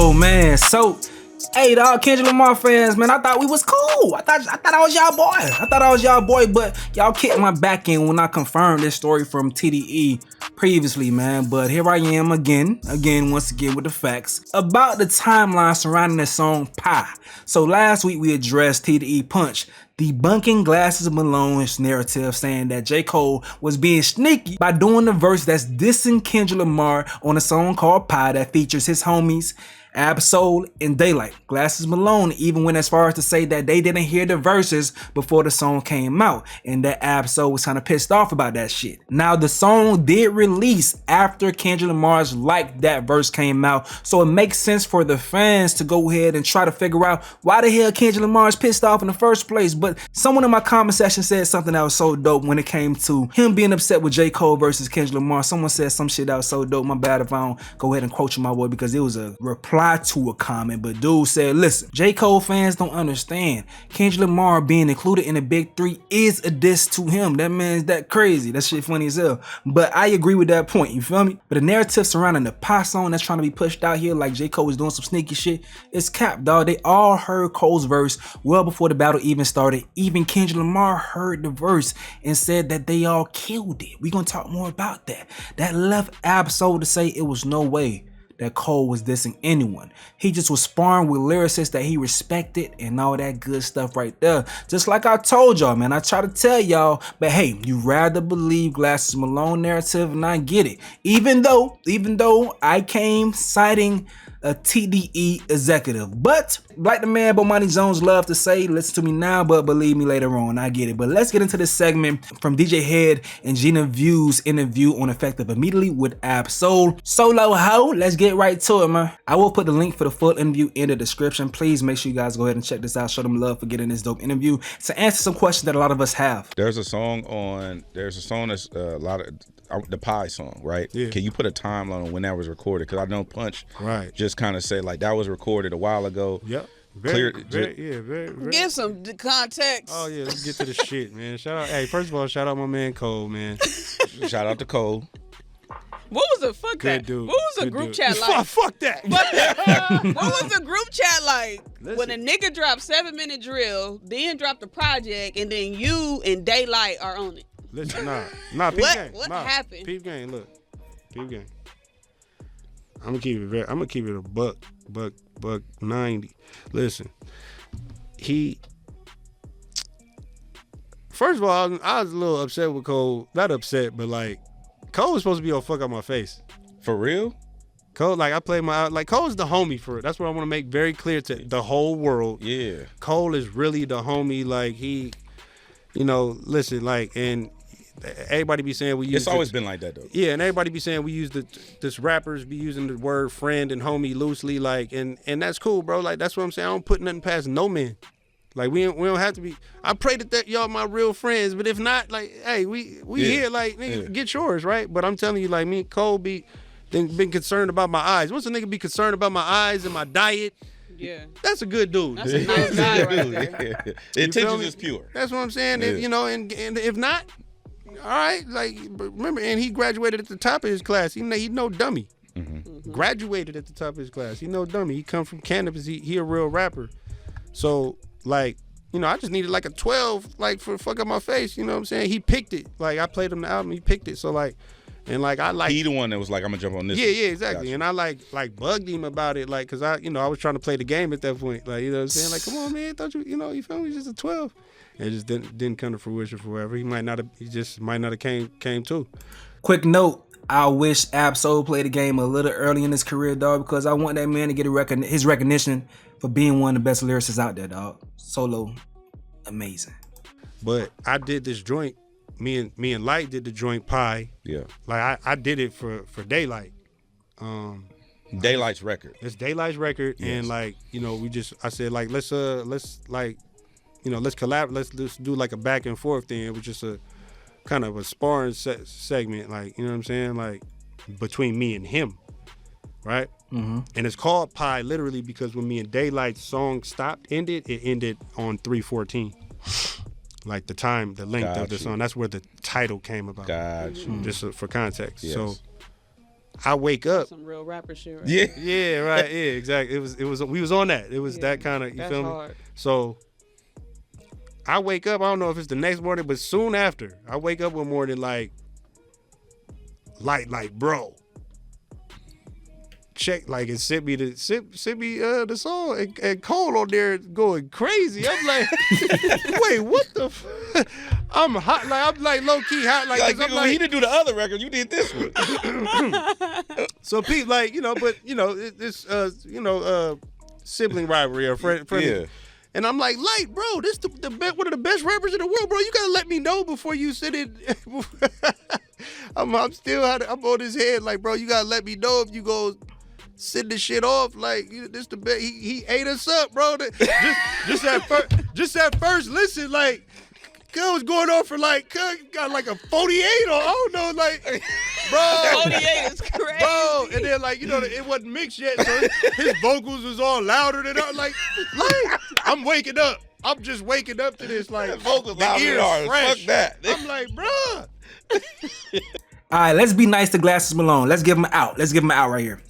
Oh man, so hey dog, Kendrick Lamar fans, man, I thought we was cool. I thought I was y'all boy. But y'all kicked my back in when I confirmed this story from TDE previously, man. But here I am once again with the facts about the timeline surrounding the song Pie. So last week we addressed TDE Punch debunking Glasses Malone's narrative, saying that J. Cole was being sneaky by doing the verse that's dissing Kendrick Lamar on a song called Pie that features his homies Absol and Daylight. Glasses Malone even went as far as to say that they didn't hear the verses before the song came out, and that Absol was kind of pissed off about that shit. Now the song did release after Kendrick Lamar's Like That verse came out, so it makes sense for the fans to go ahead and try to figure out why the hell Kendrick Lamar's pissed off in the first place. But someone in my comment section said something that was so dope when it came to him being upset with J. Cole versus Kendrick Lamar. Someone said some shit that was so dope. My bad if I don't go ahead and quote you, my boy, because it was a reply to a comment. But dude said, listen, J. Cole fans don't understand. Kendrick Lamar being included in the big three is a diss to him. That man's that crazy. That shit funny as hell. But I agree with that point, you feel me? But the narrative surrounding the Pie song that's trying to be pushed out here like J. Cole is doing some sneaky shit, it's cap, dog. They all heard Cole's verse well before the battle even started. Even Kendrick Lamar heard the verse and said that they all killed it. We gonna talk more about that. That left Absol to say it was no way that Cole was dissing anyone. He just was sparring with lyricists that he respected and all that good stuff right there. Just like I told y'all, man, I try to tell y'all, but hey, you rather believe Glasses Malone narrative, and I get it. Even though I came citing a TDE executive. But like the man Bomani Jones love to say, listen to me now, but believe me later on. I get it. But let's get into this segment from DJ Head and Gina View's interview on Effective Immediately with Absol. Solo Ho, let's get right to it, man. I will put the link for the full interview in the description. Please make sure you guys go ahead and check this out. Show them love for getting this dope interview to answer some questions that a lot of us have. There's a song that's a lot of the Pie song, right? Yeah. Can you put a timeline on when that was recorded? Because I know Punch just kind of said like that was recorded a while ago. Yep. Very. Give some context. Oh yeah, let's get to the shit, man. Shout out. Hey, first of all, shout out my man Cole, man. Shout out to Cole. What was the fuck Good that? dude. What was the group chat like? Fuck that. What was the group chat like? When a nigga dropped 7-minute drill, then dropped the project, and then you and Daylight are on it. Listen, nah, peep game. What happened? Peep game, look. Peep game. I'm gonna keep it a buck 90. Listen, first of all, I was a little upset with Cole. Not upset, but like, Cole was supposed to be on fuck out my face. For real? Cole, like Cole's the homie for it. That's what I want to make very clear to the whole world. Yeah. Cole is really the homie. Like he, listen, like, and everybody be saying we use. It's always been like that though. Yeah, and everybody be saying we use this rappers be using the word friend and homie loosely, like, and that's cool, bro. Like that's what I'm saying. I don't put nothing past no man. Like we don't have to be. I pray that y'all my real friends, but if not, like, hey, we here, like, nigga, get yours, right? But I'm telling you, like, me and Cole been concerned about my eyes. Once a nigga be concerned about my eyes and my diet, yeah, that's a good dude. That's a nice guy right there. The intention is pure. That's what I'm saying. Yeah. And if not, all right, like, remember, and he graduated at the top of his class. He no dummy. Mm-hmm. Graduated at the top of his class. He no dummy. He come from cannabis. He a real rapper. So, like, I just needed like a 12, like, for fuck up my face. You know what I'm saying? He picked it. Like, I played him the album. He picked it. So, like, and like, I like. He the one that was like, I'm gonna jump on this. Yeah, exactly. Gotcha. And I like bugged him about it, like, cause I was trying to play the game at that point. Like, you know what I'm saying? Like, come on, man, thought you feel me? Just a 12. It just didn't come to fruition for whatever. He just might not have came to. Quick note, I wish Absol played the game a little early in his career, dog, because I want that man to get his recognition for being one of the best lyricists out there, dog. Solo, amazing. But I did this joint. Me and Light did the joint Pie. Yeah. Like I did it for Daylight. Daylight's record. It's Daylight's record, yes. And like, I said, like, let's like, let's collab. Let's just do like a back and forth thing. It was just a kind of a sparring segment, like, you know what I'm saying, like, between me and him, right? Mm-hmm. And it's called Pie literally because when me and Daylight's song ended, it ended on 3:14. Like the length of the song. That's where the title came about. Gotcha. Just for context. Yes. So I wake up. Some real rapper shit. Right? Yeah, right. Yeah, exactly. It was. We was on that. It was that kind of. You feel me? Hard. So I wake up. I don't know if it's the next morning, but soon after, I wake up one morning like, bro. Check and sent me the song and Cole on there going crazy. I'm like, wait, what the? I'm hot. I'm like low key hot. Like he didn't do the other record. You did this one. So people but it's sibling rivalry or friend. Yeah. And I'm like, bro, this the one of the best rappers in the world, bro. You gotta let me know before you sit in. I'm on his head, like, bro. You gotta let me know if you go send the shit off. Like, this the best. He ate us up, bro. Just at first listen, like, cuz was going on for got like a 48 or I don't know, like, bro. 48 is crazy. Bro, and then it wasn't mixed yet, so his vocals was all louder than like I'm waking up. I'm just waking up to this, like, vocals the louder ears than ours. fresh. Fuck that. I'm like, bruh. All right, let's be nice to Glasses Malone. Let's give him out. Let's give him out right here.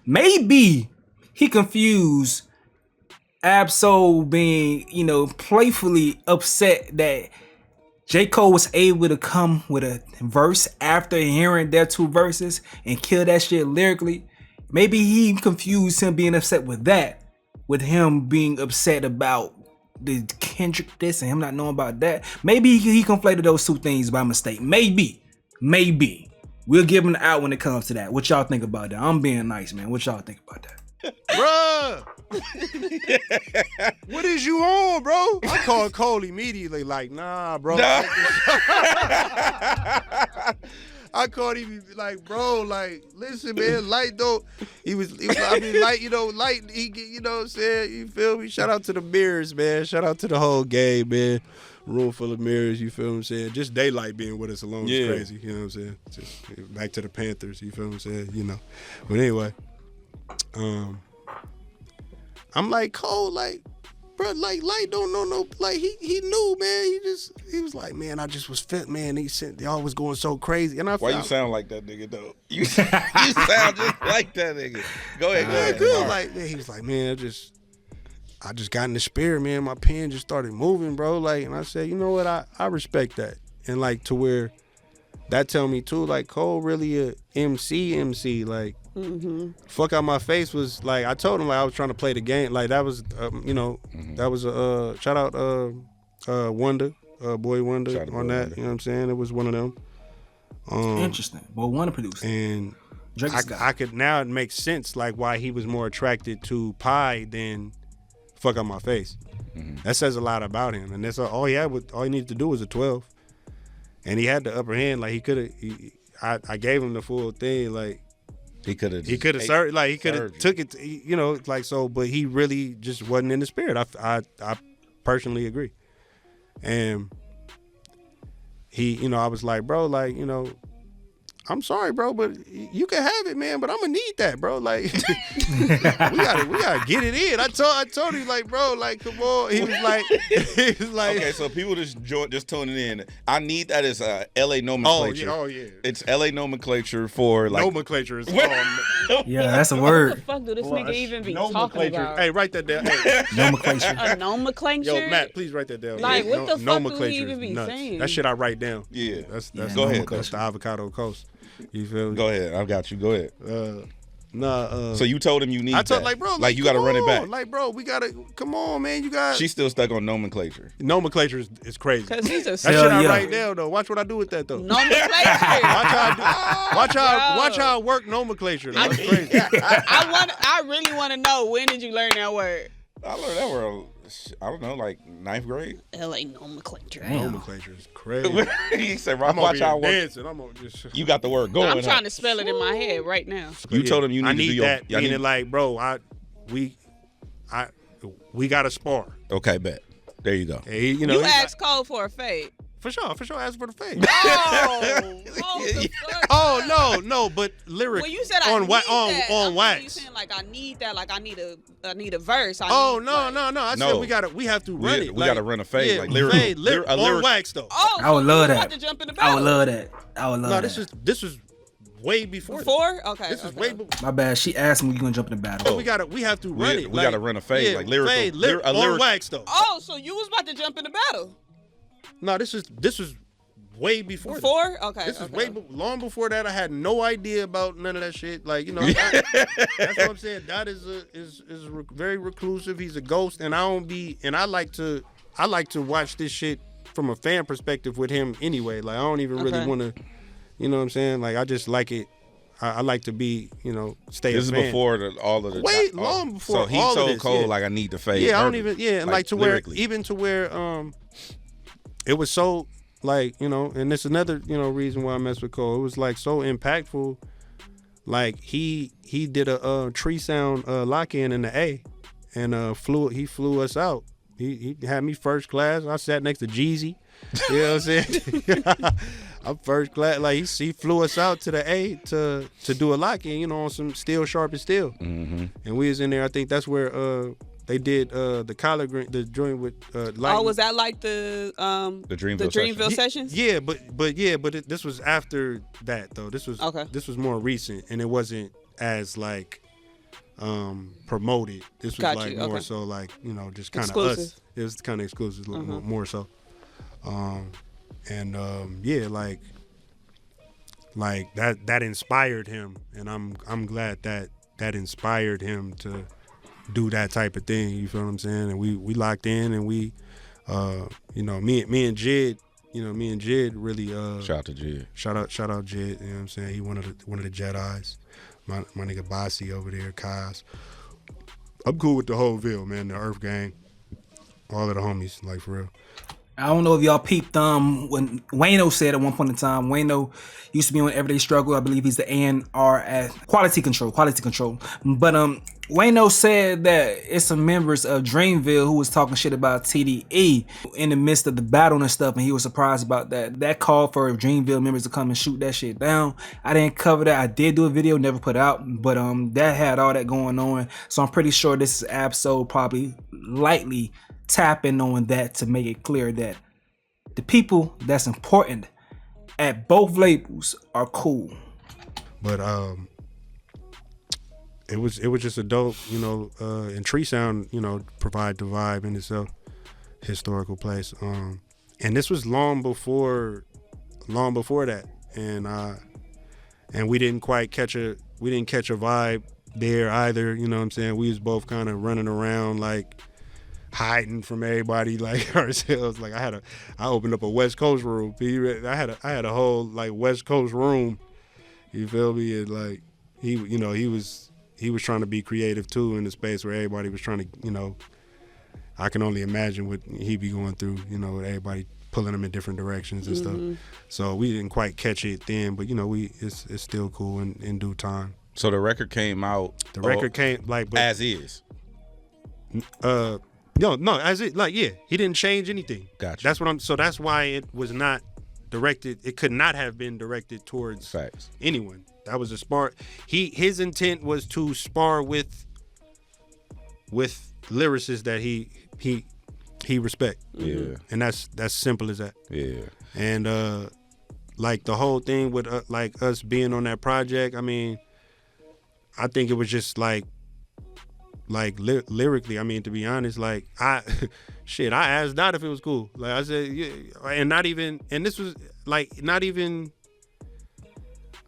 Maybe he confused Ab-Soul being, playfully upset that J. Cole was able to come with a verse after hearing their two verses and kill that shit lyrically. Maybe he confused him being upset with that, with him being upset about the Kendrick this and him not knowing about that. Maybe he conflated those two things by mistake. Maybe. We'll give him out when it comes to that. What y'all think about that? I'm being nice, man. What y'all think about that? Bruh. What is you on, bro? I called Cole immediately, like, nah, bro. Nah. I called him like, bro, like, listen, man, Light though. Light, Light, he what I'm saying? You feel me? Shout out to the mirrors, man. Shout out to the whole game, man. Room full of mirrors, you feel what I'm saying? Just Daylight being with us alone is crazy, you know what I'm saying? Just back to the Panthers, you feel what I'm saying? But anyway, I'm like, Cole, like, bro, like, Light don't know no, like, he knew, man. He was like, man, I just was fit, man. Y'all was going so crazy. And Why you sound like that nigga, though? You sound just like that nigga. Go ahead. Good. Like, man, he was like, man, I just got in the spirit, man. My pen just started moving, bro. Like, and I said, you know what? I respect that. And like, to where that tell me too, like, Cole really a MC. Like, Fuck Out My Face was like, I told him like I was trying to play the game. Like, that was, that was a shout out Wonder, Boy Wonder Shout on Boy that. Wonder. You know what I'm saying? It was one of them. Interesting. Boy Wonder produced. And Drake's guy. I could now, it makes sense like why he was more attracted to Pie than Fuck Out My Face. That says a lot about him, and that's all he needed to do was a 12, and he had the upper hand. Like, he could have, I gave him the full thing. Like, he could have served, like, he could have took it, like, so, but he really just wasn't in the spirit. I personally agree, and he, I was like, bro, like, I'm sorry, bro, but you can have it, man. But I'm gonna need that, bro. Like, we gotta get it in. I told him, like, bro, like, come on. He was like, okay, so people just tuning in. I need that as LA nomenclature. Oh yeah. It's LA nomenclature for like nomenclature is Yeah, that's a What word. the fuck do this nigga even be talking about? Hey, write that down. Hey. Nomenclature. A nomenclature? Yo, Matt, please write that down. Like, what the fuck do nomenclature we even is be nuts. saying? That shit I write down. Yeah. That's Go ahead. That's the avocado coast. You feel me? Go ahead. I got you. Go ahead. So you told him you need I told that. like, bro, like you got to run it back. Like, bro, we gotta come on, man. You got. She's still stuck on nomenclature. Nomenclature is crazy. Because he's a That shit I write down though. Watch what I do with that though. nomenclature. Watch how I work nomenclature. That's crazy. I really want to know, when did you learn that word? I learned that word. I don't know, like 9th grade. LA nomenclature. Nomenclature is crazy. He said, I'm "Watch how I work." dancing. I'm gonna just. You got the word going. I'm trying to spell it in my head right now. You told him you need I to do need your. that. Meaning, like, bro, we got to spar. Okay, bet. There you go. Hey, You asked Cole for a fade. For sure. Ask for the face. Oh, no, but lyric. When you said on I need wax, that, on you wax. saying like I need that, like I need a verse. No. I said we have to run it. We got to run a fade, yeah, like lyric. on wax though. Oh, I would love that. To jump in the I would battle. love that. I would love that. No, this was way before. Before? Okay. This is way before. My bad. She asked me, "You gonna jump in the battle?" We have to run it. We gotta run a fade, like lyrical, fade, on wax though. Oh, so you was about to jump in the battle? No, this is way before. Before? Okay. This is long before that. I had no idea about none of that shit. Like, you know, that's what I'm saying. Dot is very reclusive. He's a ghost, and I like to watch this shit from a fan perspective with him anyway. Like, I don't even really want to, you know what I'm saying? Like, I just like it. I like to be, you know, stay This a is fan. before all of the long before. So he's all so of this, cold, yeah. like I need to fade. Yeah, I don't even. Yeah, and like to lyrically. where even to where it was so like, you know, and it's another, you know, reason why I mess with Cole. It was like so impactful. Like he did a tree sound lock in the A, and flew us out. He had me first class. I sat next to Jeezy. You know what I'm saying? I'm first class. Like he flew us out to the A to do a lock in, you know, on some steel sharp and steel. Mm-hmm. And we was in there. I think that's where they did the collard green, the joint with oh, was that like the Dreamville sessions? Yeah, but this was after that though. This was more recent, and it wasn't as like promoted. This was more so like, you know, just kind of us. It was kind of exclusive, more so. Yeah, like that inspired him, and I'm glad that inspired him to do that type of thing. You feel what I'm saying? And we locked in, and we, you know, me and Jid, really shout out to Jid. Shout out Jid. You know what I'm saying? He one of the Jedis. My nigga Bossy over there, Kaz. I'm cool with the whole Ville, man. The Earth Gang, all of the homies, like for real. I don't know if y'all peeped when Wayno said at one point in time. Wayno used to be on Everyday Struggle. I believe he's the A&R at Quality Control. But Wayno said that it's some members of Dreamville who was talking shit about TDE in the midst of the battle and stuff, and he was surprised about that. That called for Dreamville members to come and shoot that shit down. I didn't cover that. I did do a video, never put out, but that had all that going on. So I'm pretty sure this is Absol probably lightly tapping on that to make it clear that the people that's important at both labels are cool. But it was just a dope, you know, and Tree Sound, you know, provide the vibe in itself, historical place. And this was long before that, and we didn't quite catch a vibe there either. You know what I'm saying? We was both kind of running around like hiding from everybody like ourselves. Like I opened up a West Coast room. I had a whole like West Coast room. You feel me? And like he was trying to be creative too in the space where everybody was trying to, you know, I can only imagine what he'd be going through, you know, with everybody pulling him in different directions and stuff. So we didn't quite catch it then, but you know, it's still cool in due time. So the record came out. The record came like as is. No, as it like, yeah, he didn't change anything. Gotcha. So that's why it was not directed. It could not have been directed towards facts. Anyone. That was a spar. His intent was to spar with lyricists that he respect. Yeah. And that's simple as that. Yeah. And like the whole thing with like us being on that project, I mean, I think it was just like lyrically, I mean, to be honest, like I asked Dot if it was cool. Like I said, yeah, and not even, and this was like not even,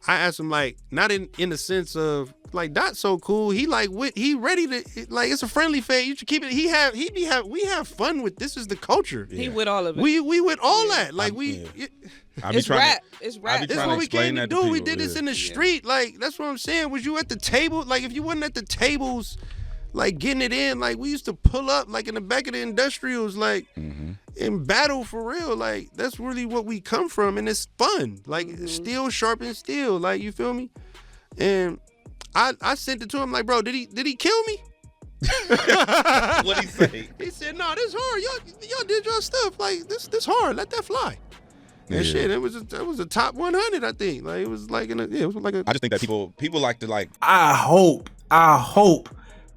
I asked him like, not in the sense of like Dot's so cool. He like he ready to like, it's a friendly fade. You should keep it. We have fun with this is the culture. He with all of it. We with all that. Like it's rap. It's rap. This is what we came to do. We did this in the street. Like that's what I'm saying. Was you at the table? Like if you wasn't at the tables, like getting it in, like we used to pull up like in the back of the industrials, like in battle for real. Like that's really what we come from, and it's fun. Like steel sharpens steel. Like you feel me? And I sent it to him like, bro, did he kill me? What'd he say? He said, no, this hard. Y'all did your stuff. Like this hard. Let that fly. And shit, it was a top 100, I think. Like it was like it was like a. I just think that people like to like. I hope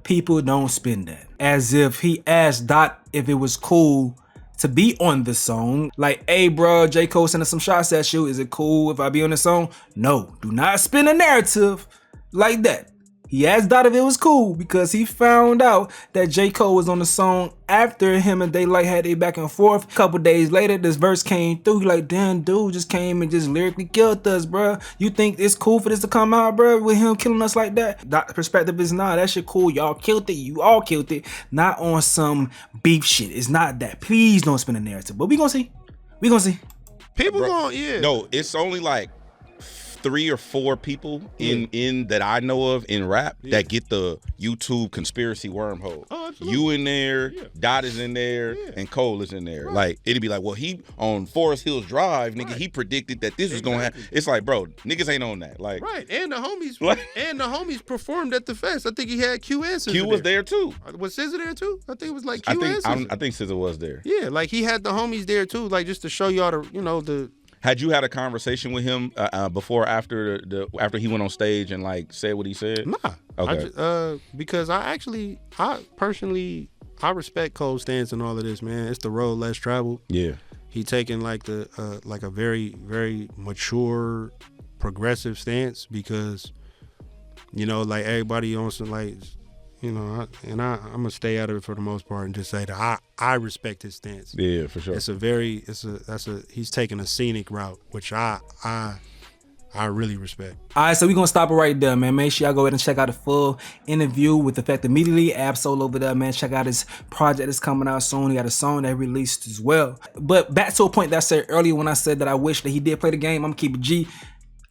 people don't spin that as if he asked Dot if it was cool to be on the song. Like, hey, bro, J. Cole sending some shots at you. Is it cool if I be on the song? No, do not spin a narrative like that. He asked Dot if it was cool because he found out that J. Cole was on the song after him and Daylight had a back and forth. A couple days later, this verse came through. He like, damn, dude just came and just lyrically killed us, bro. You think it's cool for this to come out, bro, with him killing us like that? Dot's perspective is, nah, that shit cool. Y'all killed it. You all killed it. Not on some beef shit. It's not that. Please don't spin a narrative. But we gonna see. We gonna see. People gonna, yeah. No, it's only like 3 or 4 people in that I know of in rap that get the YouTube conspiracy wormhole. Oh, absolutely. You in there, Dot is in there, and Cole is in there. Right. Like, it'd be like, well, he on Forest Hills Drive, nigga, he predicted that this was gonna happen. It's like, bro, niggas ain't on that. Like, right, and the homies performed at the fest. I think he had Q and SZA. Q was there too. Was SZA there too? I think it was like Q and SZA. I think SZA was there. Yeah, like he had the homies there too, like just to show y'all the. Had you had a conversation with him before or after he went on stage and like said what he said? Nah. Okay. Because I personally respect Cole's stance and all of this, man. It's the road less traveled. Yeah. He taking like a very, very mature, progressive stance because, like everybody on some like, I'm gonna stay out of it for the most part and just say that I respect his stance. Yeah, for sure. He's taking a scenic route, which I really respect. All right, so we're gonna stop it right there, man. Make sure y'all go ahead and check out the full interview with Effect immediately. Absol over there, man. Check out his project that's coming out soon. He got a song that released as well. But back to a point that I said earlier when I said that I wish that he did play the game. I'm gonna keep it G.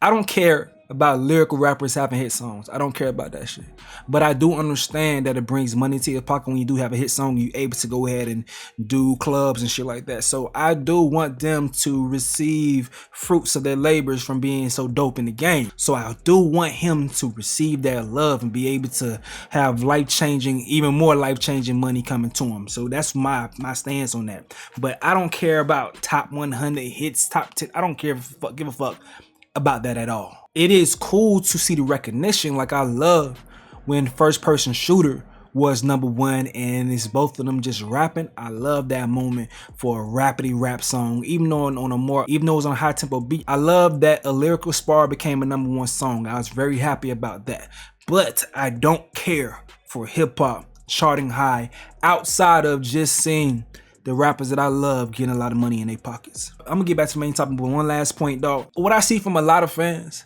I don't care about lyrical rappers having hit songs. I don't care about that shit. But I do understand that it brings money to your pocket when you do have a hit song. You're able to go ahead and do clubs and shit like that. So I do want them to receive fruits of their labors from being so dope in the game. So I do want him to receive that love and be able to have life-changing, even more life-changing money coming to him. So that's my stance on that. But I don't care about top 100 hits, top 10. I don't give a fuck about that at all. It is cool to see the recognition. Like, I love when First Person Shooter was #1 and it's both of them just rapping. I love that moment for a rapidy rap song, even though it was on a high tempo beat. I love that a lyrical spar became a #1 song. I was very happy about that. But I don't care for hip hop charting high outside of just seeing the rappers that I love getting a lot of money in their pockets. I'm gonna get back to the main topic, but one last point, dog. What I see from a lot of fans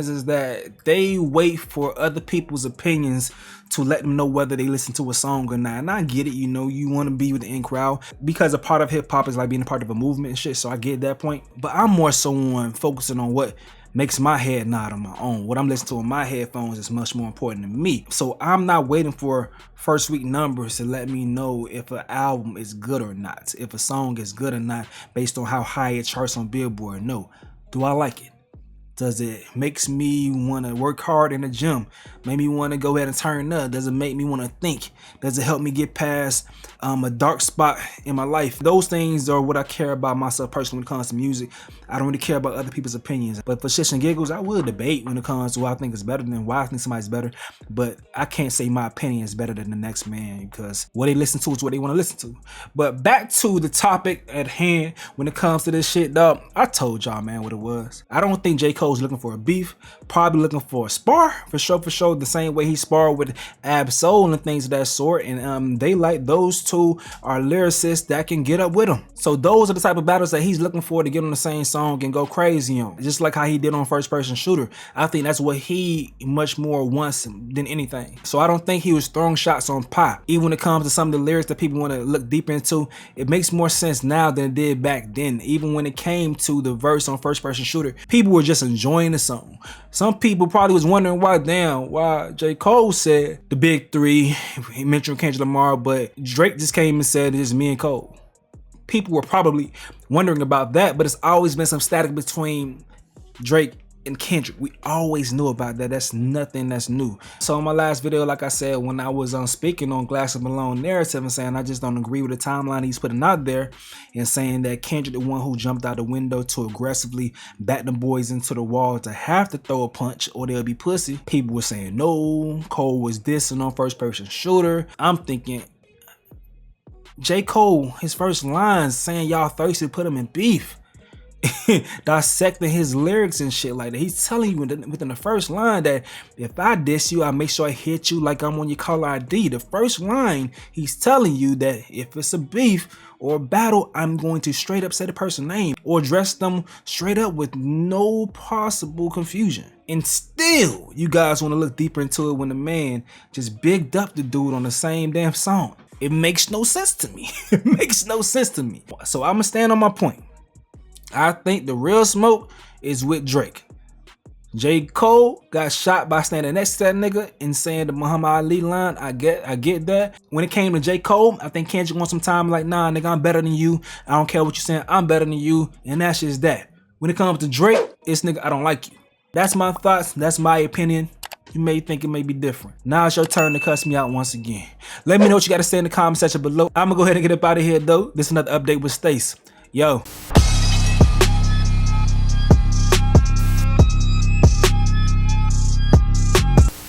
is that they wait for other people's opinions to let them know whether they listen to a song or not. And I get it, you want to be with the in crowd because a part of hip hop is like being a part of a movement and shit. So I get that point, but I'm more so on focusing on what makes my head nod on my own. What I'm listening to on my headphones is much more important to me. So I'm not waiting for first week numbers to let me know if an album is good or not, if a song is good or not, based on how high it charts on Billboard. No. Do I like it? Does it makes me want to work hard in the gym? Make me want to go ahead and turn up? Does it make me want to think? Does it help me get past a dark spot in my life? Those things are what I care about myself personally when it comes to music. I don't really care about other people's opinions. But for shits and giggles, I will debate when it comes to what I think is better than why I think somebody's better. But I can't say my opinion is better than the next man because what they listen to is what they want to listen to. But back to the topic at hand when it comes to this shit, dog. I told y'all, man, what it was. I don't think J. Cole's looking for a beef. Probably looking for a spar for sure. The same way he sparred with Ab-Soul and things of that sort. And they like those two are lyricists that can get up with him. So those are the type of battles that he's looking for to get on the same song and go crazy on. Just like how he did on First Person Shooter. I think that's what he much more wants than anything. So I don't think he was throwing shots on Pop. Even when it comes to some of the lyrics that people want to look deep into, it makes more sense now than it did back then. Even when it came to the verse on First Person Shooter, people were just enjoying the song. Some people probably was wondering why J. Cole said the big three. He mentioned Kendrick Lamar, but Drake just came and said it's me and Cole. People were probably wondering about that, but it's always been some static between Drake and Kendrick. We always knew about that. That's nothing that's new. So in my last video, like I said, when I was speaking on Glass of Malone narrative and saying I just don't agree with the timeline he's putting out there and saying that Kendrick the one who jumped out the window to aggressively back them boys into the wall to have to throw a punch or they'll be pussy. People were saying no, Cole was dissing on First Person Shooter. I'm thinking, J. Cole, his first lines saying y'all thirsty put him in beef. Dissecting his lyrics and shit like that. He's telling you within the first line that if I diss you, I make sure I hit you like I'm on your caller ID. The first line, he's telling you that if it's a beef or a battle, I'm going to straight up say the person's name or address them straight up with no possible confusion. And still, you guys want to look deeper into it when the man just bigged up the dude on the same damn song. It makes no sense to me. It makes no sense to me. So I'm gonna stand on my point. I think the real smoke is with Drake. J. Cole got shot by standing next to that nigga and saying the Muhammad Ali line. I get that. When it came to J. Cole, I think Kendrick wants some time like, nah, nigga, I'm better than you. I don't care what you're saying. I'm better than you. And that's just that. When it comes to Drake, it's nigga, I don't like you. That's my thoughts. That's my opinion. You may think it may be different. Now it's your turn to cuss me out once again. Let me know what you got to say in the comment section below. I'm going to go ahead and get up out of here, though. This is another update with Stace. Yo.